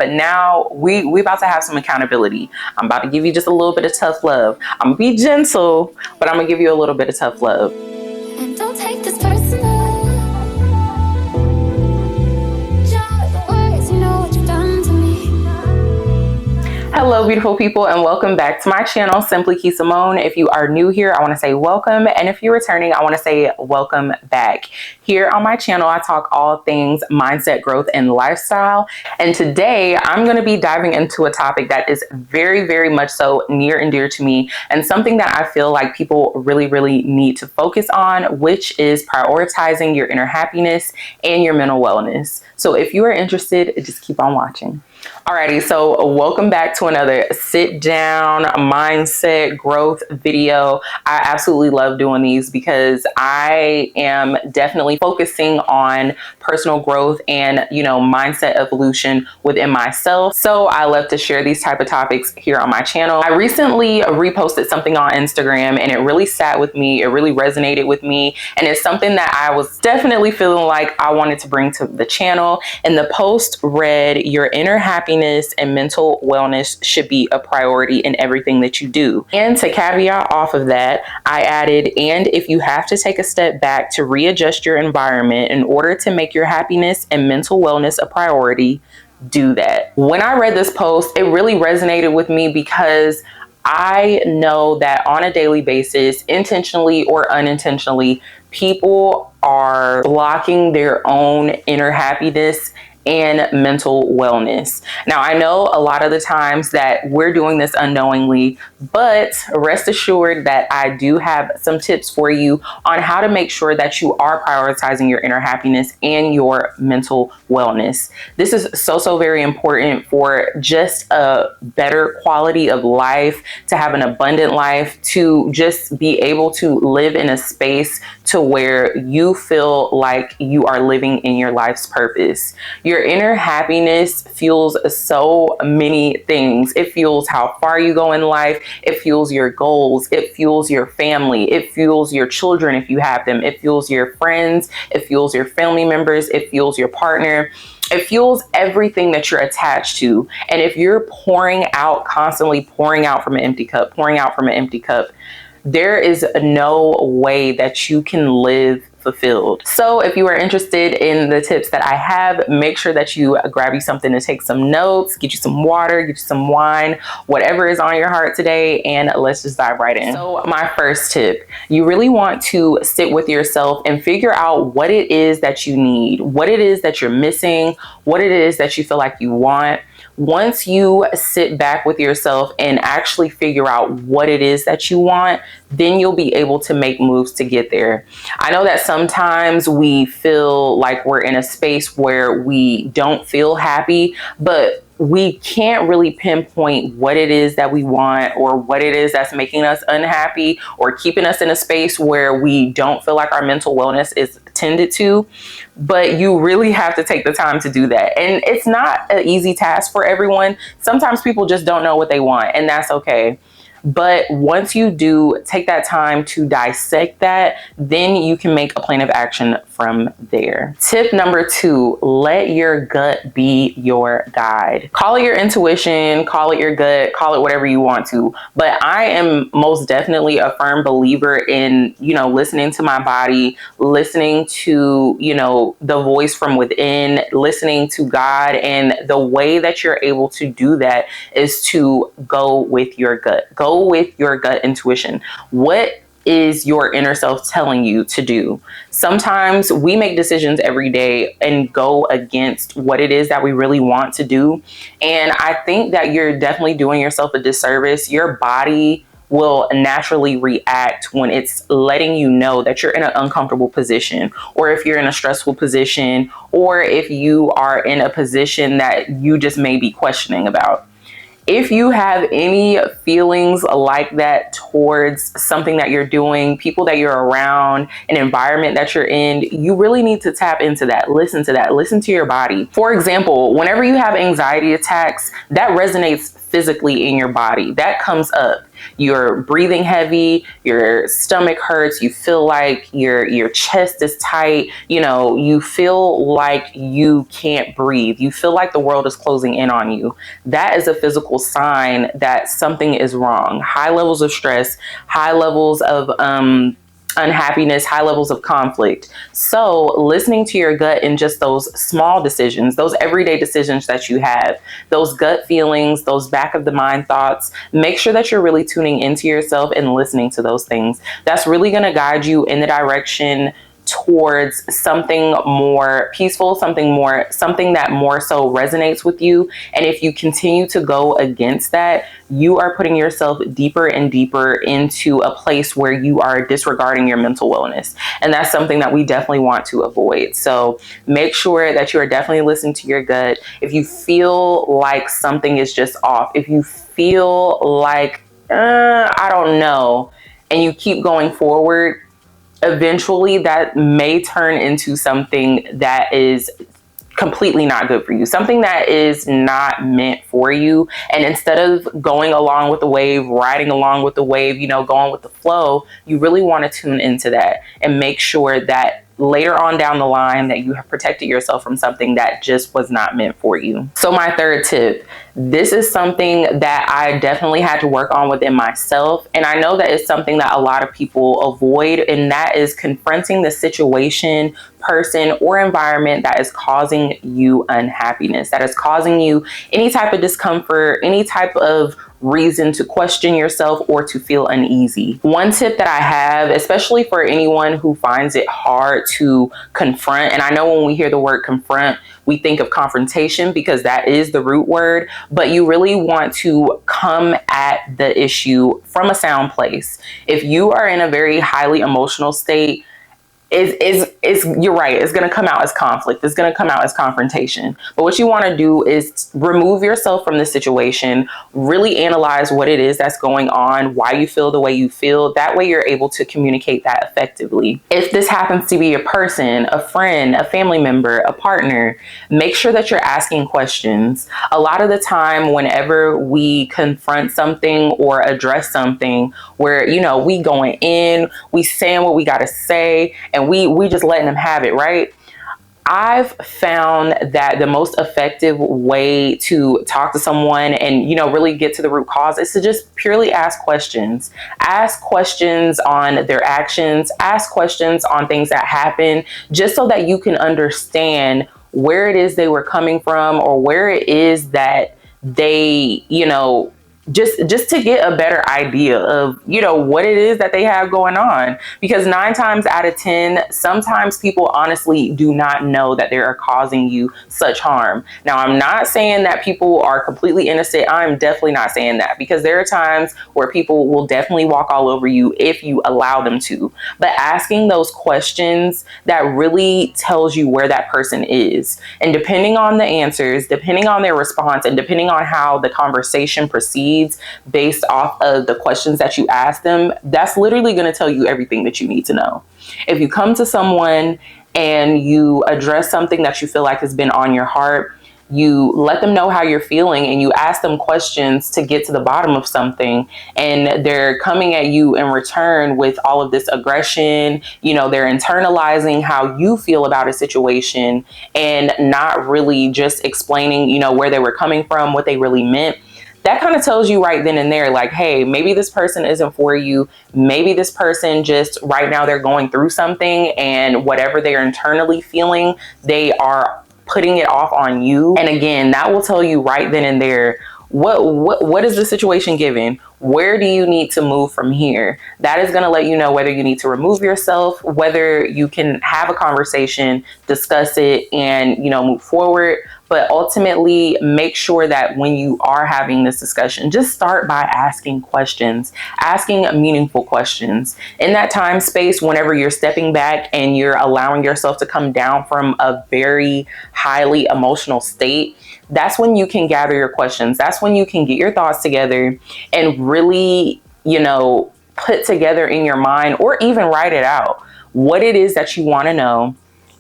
But now we about to have some accountability. I'm about to give you just a little bit of tough love. I'm gonna be gentle, but I'm gonna give you a little bit of tough love. And don't take this personal. Hello, beautiful people, and welcome back to my channel, Simply Kee Samone. If you are new here, I want to say welcome, and if you're returning, I want to say welcome back. Here on my channel, I talk all things mindset, growth, and lifestyle. And today, I'm going to be diving into a topic that is very, very much so near and dear to me, and something that I feel like people really need to focus on, which is prioritizing your inner happiness and your mental wellness. So if you are interested, just keep on watching. Alrighty, so welcome back to another sit down mindset growth video. I absolutely love doing these because I am definitely focusing on personal growth and, mindset evolution within myself. So I love to share these type of topics here on my channel. I recently reposted something on Instagram and it really sat with me. It really resonated with me. And it's something that I was definitely feeling like I wanted to bring to the channel. And the post read, "Your inner happiness and mental wellness should be a priority in everything that you do." And to caveat off of that, I added, "And if you have to take a step back to readjust your environment in order to make your happiness and mental wellness a priority, do that." When I read this post, it really resonated with me because I know that on a daily basis, intentionally or unintentionally, people are blocking their own inner happiness and mental wellness. Now, I know a lot of the times that we're doing this unknowingly, but rest assured that I do have some tips for you on how to make sure that you are prioritizing your inner happiness and your mental wellness. This is so very important for just a better quality of life, to have an abundant life, to just be able to live in a space to where you feel like you are living in your life's purpose. Your inner happiness fuels so many things. It fuels how far you go in life. It fuels your goals. It fuels your family. It fuels your children if you have them. It fuels your friends. It fuels your family members. It fuels your partner. It fuels everything that you're attached to. And if you're constantly pouring out from an empty cup, there is no way that you can live fulfilled. So if you are interested in the tips that I have, make sure that you grab you something to take some notes, get you some water, get you some wine, whatever is on your heart today, and let's just dive right in. So my first tip, you really want to sit with yourself and figure out what it is that you need, what it is that you're missing, what it is that you feel like you want. Once you sit back with yourself and actually figure out what it is that you want, then you'll be able to make moves to get there. I know that sometimes we feel like we're in a space where we don't feel happy, but we can't really pinpoint what it is that we want or what it is that's making us unhappy or keeping us in a space where we don't feel like our mental wellness is tended to. But you really have to take the time to do that. And it's not an easy task for everyone. Sometimes people just don't know what they want, and that's okay. But once you do take that time to dissect that, then you can make a plan of action from there. Tip number 2, let your gut be your guide. Call it your intuition, call it your gut, call it whatever you want to. But I am most definitely a firm believer in, listening to my body, listening to, the voice from within, listening to God. And the way that you're able to do that is to go with your gut. Go with your gut intuition. What is your inner self telling you to do? Sometimes we make decisions every day and go against what it is that we really want to do. And I think that you're definitely doing yourself a disservice. Your body will naturally react when it's letting you know that you're in an uncomfortable position, or if you're in a stressful position, or if you are in a position that you just may be questioning about. If you have any feelings like that towards something that you're doing, people that you're around, an environment that you're in, you really need to tap into that. Listen to that. Listen to your body. For example, whenever you have anxiety attacks, that resonates physically in your body. That comes up. You're breathing heavy, your stomach hurts, you feel like your chest is tight, you feel like you can't breathe, you feel like the world is closing in on you. That is a physical sign that something is wrong. High levels of stress, high levels of unhappiness, high levels of conflict. So listening to your gut in just those small decisions, those everyday decisions that you have, those gut feelings, those back of the mind thoughts, make sure that you're really tuning into yourself and listening to those things. That's really going to guide you in the direction towards something more peaceful, something that more so resonates with you. And if you continue to go against that, you are putting yourself deeper and deeper into a place where you are disregarding your mental wellness. And that's something that we definitely want to avoid. So make sure that you are definitely listening to your gut. If you feel like something is just off, if you feel like, I don't know, and you keep going forward, eventually that may turn into something that is completely not good for you, something that is not meant for you. And instead of going along with the wave, riding along with the wave, going with the flow, you really want to tune into that and make sure that later on down the line that you have protected yourself from something that just was not meant for you. So my third tip, this is something that I definitely had to work on within myself. And I know that it's something that a lot of people avoid, and that is confronting the situation, person, or environment that is causing you unhappiness, that is causing you any type of discomfort, any type of reason to question yourself or to feel uneasy. One tip that I have, especially for anyone who finds it hard to confront, and I know when we hear the word confront, we think of confrontation because that is the root word, but you really want to come at the issue from a sound place. If you are in a very highly emotional state, you're right, it's going to come out as conflict, it's going to come out as confrontation. But what you want to do is remove yourself from the situation, really analyze what it is that's going on, why you feel the way you feel. That way you're able to communicate that effectively. If this happens to be a person, a friend, a family member, a partner, make sure that you're asking questions. A lot of the time, whenever we confront something or address something where, we going in, we saying what we got to say, and we just letting them have it, right? I've found that the most effective way to talk to someone and, really get to the root cause is to just purely ask questions. Ask questions on their actions, ask questions on things that happen, just so that you can understand where it is they were coming from, or where it is that they, just to get a better idea of, what it is that they have going on. Because 9 times out of 10, sometimes people honestly do not know that they are causing you such harm. Now, I'm not saying that people are completely innocent. I'm definitely not saying that, because there are times where people will definitely walk all over you if you allow them to. But asking those questions, that really tells you where that person is. And depending on the answers, depending on their response, and depending on how the conversation proceeds, based off of the questions that you ask them, that's literally going to tell you everything that you need to know. If you come to someone and you address something that you feel like has been on your heart, you let them know how you're feeling and you ask them questions to get to the bottom of something, and they're coming at you in return with all of this aggression, they're internalizing how you feel about a situation and not really just explaining, where they were coming from, what they really meant. That kind of tells you right then and there, like, hey, maybe this person isn't for you. Maybe this person just right now they're going through something, and whatever they're internally feeling, they are putting it off on you. And again, that will tell you right then and there, what is the situation giving? Where do you need to move from here? That is going to let you know whether you need to remove yourself, whether you can have a conversation, discuss it, and, move forward. But ultimately, make sure that when you are having this discussion, just start by asking questions, asking meaningful questions. In that time space, whenever you're stepping back and you're allowing yourself to come down from a very highly emotional state, that's when you can gather your questions. That's when you can get your thoughts together and really, put together in your mind, or even write it out, what it is that you want to know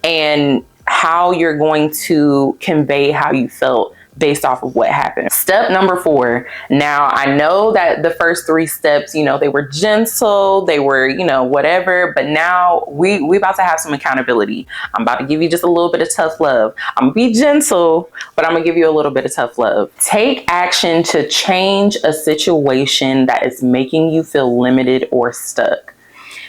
and how you're going to convey how you felt based off of what happened. Step number 4. Now, I know that the first 3 steps, they were gentle, they were, whatever, but now we about to have some accountability. I'm about to give you just a little bit of tough love. I'm gonna be gentle, but I'm gonna give you a little bit of tough love. Take action to change a situation that is making you feel limited or stuck.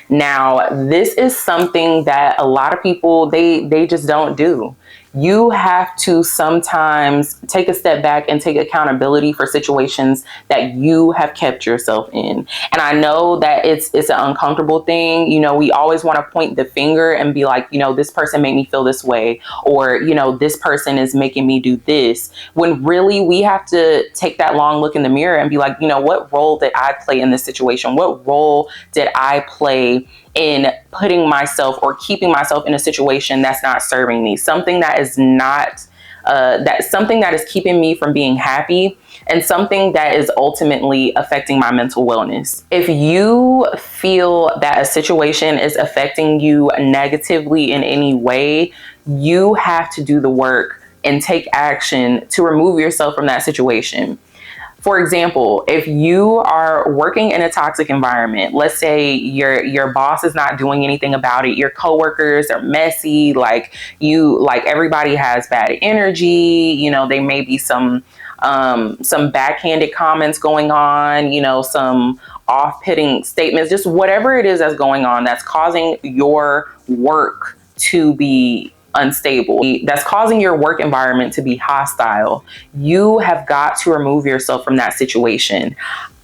Now, this is something that a lot of people, they just don't do. You have to sometimes take a step back and take accountability for situations that you have kept yourself in. And I know that it's an uncomfortable thing. We always want to point the finger and be like, this person made me feel this way, or, this person is making me do this. When really we have to take that long look in the mirror and be like, what role did I play in this situation? What role did I play in putting myself or keeping myself in a situation that's not serving me, something that is not, something that is keeping me from being happy, and something that is ultimately affecting my mental wellness. If you feel that a situation is affecting you negatively in any way, you have to do the work and take action to remove yourself from that situation. For example, if you are working in a toxic environment, let's say your boss is not doing anything about it, your coworkers are messy, like everybody has bad energy, they may be some backhanded comments going on, some off-putting statements, just whatever it is that's going on that's causing your work to be unstable, that's causing your work environment to be hostile. You have got to remove yourself from that situation.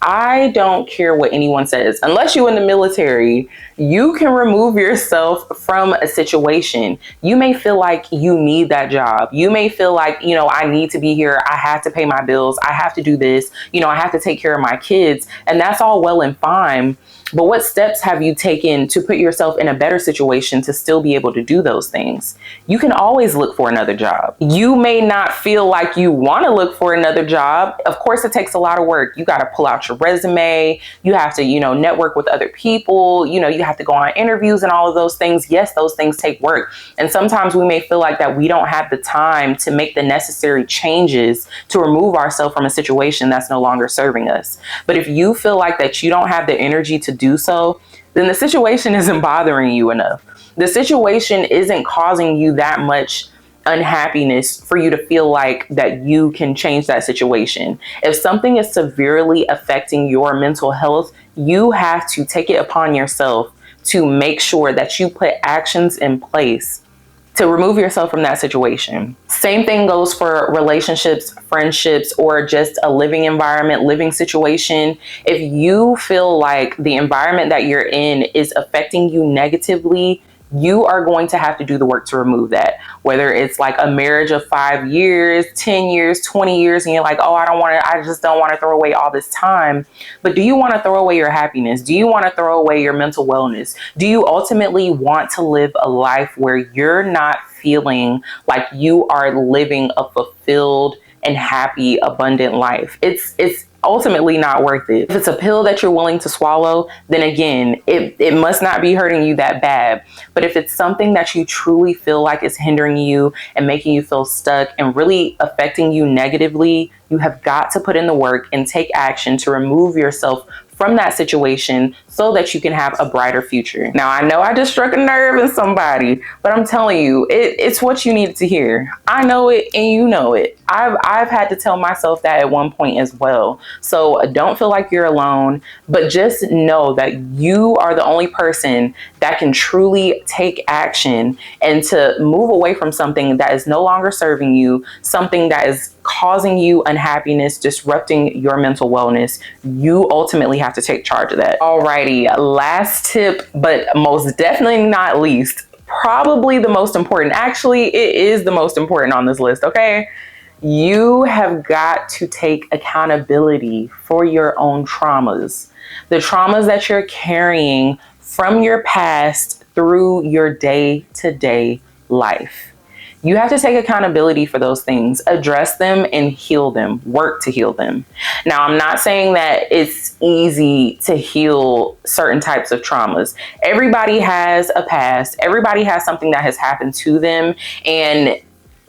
I don't care what anyone says. Unless you're in the military, you can remove yourself from a situation. You may feel like you need that job. You may feel like, I need to be here. I have to pay my bills. I have to do this. I have to take care of my kids. And that's all well and fine. But what steps have you taken to put yourself in a better situation to still be able to do those things? You can always look for another job. You may not feel like you want to look for another job. Of course, it takes a lot of work. You got to pull out your resume. You have to, network with other people. You have to go on interviews and all of those things. Yes, those things take work. And sometimes we may feel like that we don't have the time to make the necessary changes to remove ourselves from a situation that's no longer serving us. But if you feel like that you don't have the energy to do so, then the situation isn't bothering you enough. The situation isn't causing you that much unhappiness for you to feel like that you can change that situation. If something is severely affecting your mental health, you have to take it upon yourself to make sure that you put actions in place to remove yourself from that situation. Same thing goes for relationships, friendships, or just a living environment, living situation. If you feel like the environment that you're in is affecting you negatively, you are going to have to do the work to remove that. Whether it's like a marriage of 5 years, 10 years, 20 years, and you're like, oh, I just don't want to throw away all this time. But do you want to throw away your happiness? Do you want to throw away your mental wellness? Do you ultimately want to live a life where you're not feeling like you are living a fulfilled and happy, abundant life? It's ultimately not worth it. If it's a pill that you're willing to swallow, then again, it must not be hurting you that bad. But if it's something that you truly feel like is hindering you and making you feel stuck and really affecting you negatively, you have got to put in the work and take action to remove yourself from that situation so that you can have a brighter future. Now, I know I just struck a nerve in somebody, but I'm telling you, it's what you needed to hear. I know it and you know it. I've had to tell myself that at one point as well. So don't feel like you're alone, but just know that you are the only person that can truly take action and to move away from something that is no longer serving you, something that is causing you unhappiness, disrupting your mental wellness. You ultimately have to take charge of that. Alrighty, last tip, but most definitely not least, probably the most important. Actually, it is the most important on this list, okay? You have got to take accountability for your own traumas. The traumas that you're carrying from your past through your day-to-day life. You have to take accountability for those things, address them and heal them, work to heal them. Now, I'm not saying that it's easy to heal certain types of traumas. Everybody has a past. Everybody has something that has happened to them, and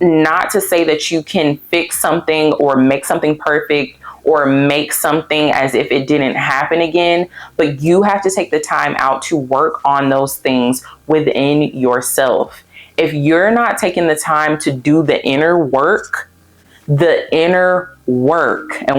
not to say that you can fix something or make something perfect or make something as if it didn't happen again, but you have to take the time out to work on those things within yourself. If you're not taking the time to do the inner work, and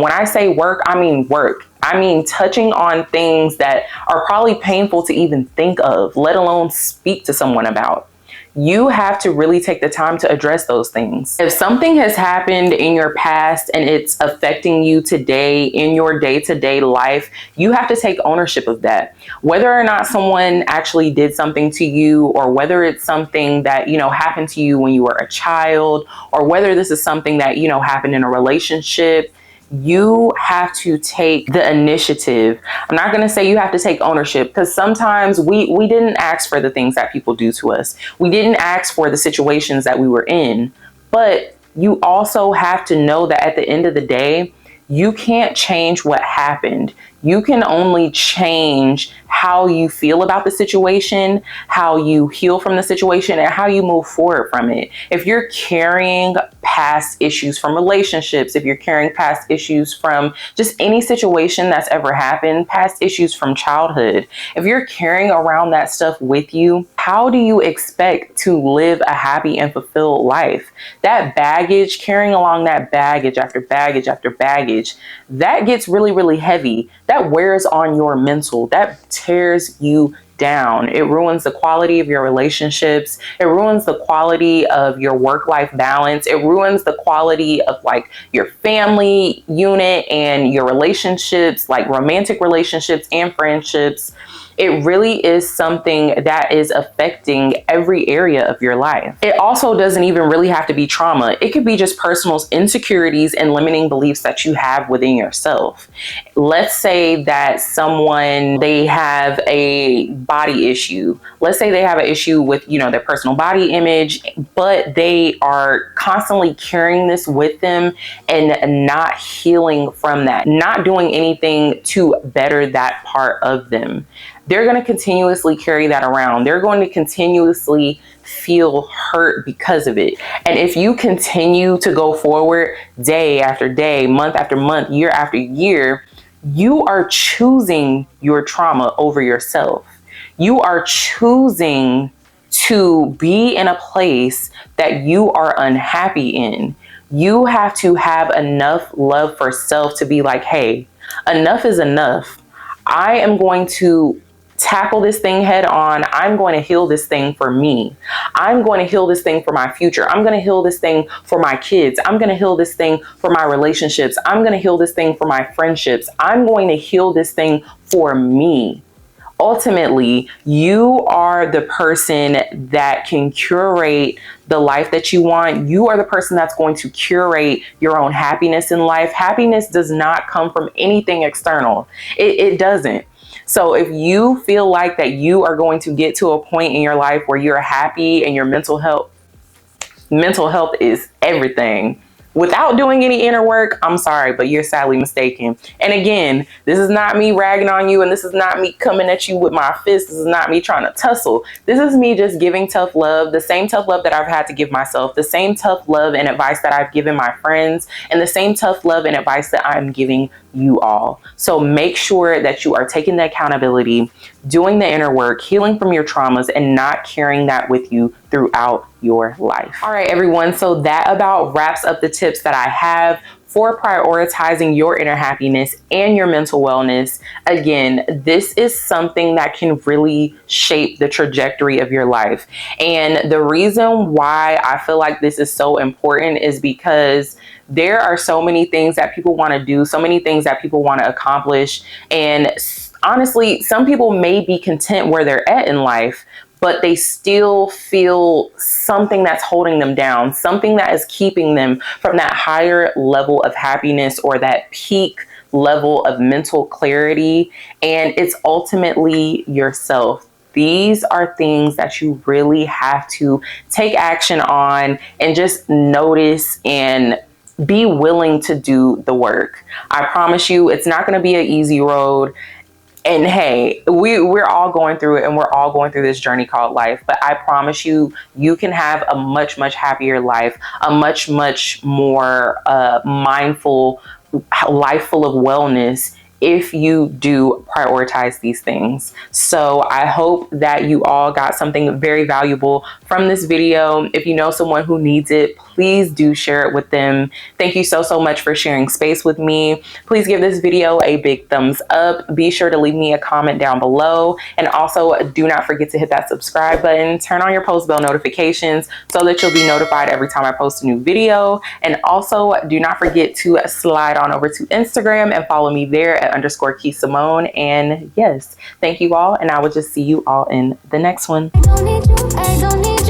when I say work, I mean work. I mean touching on things that are probably painful to even think of, let alone speak to someone about. You have to really take the time to address those things. If something has happened in your past and it's affecting you today in your day-to-day life, you have to take ownership of that. Whether or not someone actually did something to you, or whether it's something that, happened to you when you were a child, or whether this is something that, happened in a relationship, you have to take the initiative. I'm not going to say you have to take ownership, because sometimes we didn't ask for the things that people do to us. We didn't ask for the situations that we were in. But you also have to know that at the end of the day, you can't change what happened. You can only change how you feel about the situation, how you heal from the situation, and how you move forward from it. If you're carrying past issues from relationships, if you're carrying past issues from just any situation that's ever happened, past issues from childhood, if you're carrying around that stuff with you, how do you expect to live a happy and fulfilled life? That baggage, carrying along that baggage after baggage after baggage, that gets really, really heavy. That wears on your mental. That tears you down. It ruins the quality of your relationships. It ruins the quality of your work-life balance. It ruins the quality of your family unit and your relationships, like romantic relationships and friendships. It really is something that is affecting every area of your life. It also doesn't even really have to be trauma. It could be just personal insecurities and limiting beliefs that you have within yourself. Let's say that someone, they have a body issue. Let's say they have an issue with, their personal body image, but they are constantly carrying this with them and not healing from that, not doing anything to better that part of them. They're going to continuously carry that around. They're going to continuously feel hurt because of it. And if you continue to go forward day after day, month after month, year after year, you are choosing your trauma over yourself. You are choosing to be in a place that you are unhappy in. You have to have enough love for self to be like, hey, enough is enough. I am going to tackle this thing head on. I'm going to heal this thing for me. I'm going to heal this thing for my future. I'm going to heal this thing for my kids. I'm going to heal this thing for my relationships. I'm going to heal this thing for my friendships. I'm going to heal this thing for me. Ultimately, you are the person that can curate the life that you want. You are the person that's going to curate your own happiness in life. Happiness does not come from anything external. It doesn't. So if you feel like that you are going to get to a point in your life where you're happy and your mental health is everything, without doing any inner work, I'm sorry, but you're sadly mistaken. And again, this is not me ragging on you, and this is not me coming at you with my fist. This is not me trying to tussle. This is me just giving tough love, the same tough love that I've had to give myself, the same tough love and advice that I've given my friends, and the same tough love and advice that I'm giving you all. So make sure that you are taking the accountability, doing the inner work, healing from your traumas, and not carrying that with you throughout your life. All right, everyone. So that about wraps up the tips that I have for prioritizing your inner happiness and your mental wellness. Again, this is something that can really shape the trajectory of your life. And the reason why I feel like this is so important is because there are so many things that people want to do, so many things that people want to accomplish. And honestly, some people may be content where they're at in life, but they still feel something that's holding them down, something that is keeping them from that higher level of happiness or that peak level of mental clarity. And it's ultimately yourself. These are things that you really have to take action on and just notice and be willing to do the work. I promise you, it's not going to be an easy road. And hey, we're all going through it, and we're all going through this journey called life. But I promise you, you can have a much, much happier life, a much, much more mindful life full of wellness if you do prioritize these things. So I hope that you all got something very valuable from this video. If you know someone who needs it, please do share it with them. Thank you so much for sharing space with me. Please give this video a big thumbs up. Be sure to leave me a comment down below. And also do not forget to hit that subscribe button, turn on your post bell notifications so that you'll be notified every time I post a new video. And also do not forget to slide on over to Instagram and follow me there at _Kee Samone. And yes, thank you all. And I will just see you all in the next one. I don't need you, I don't need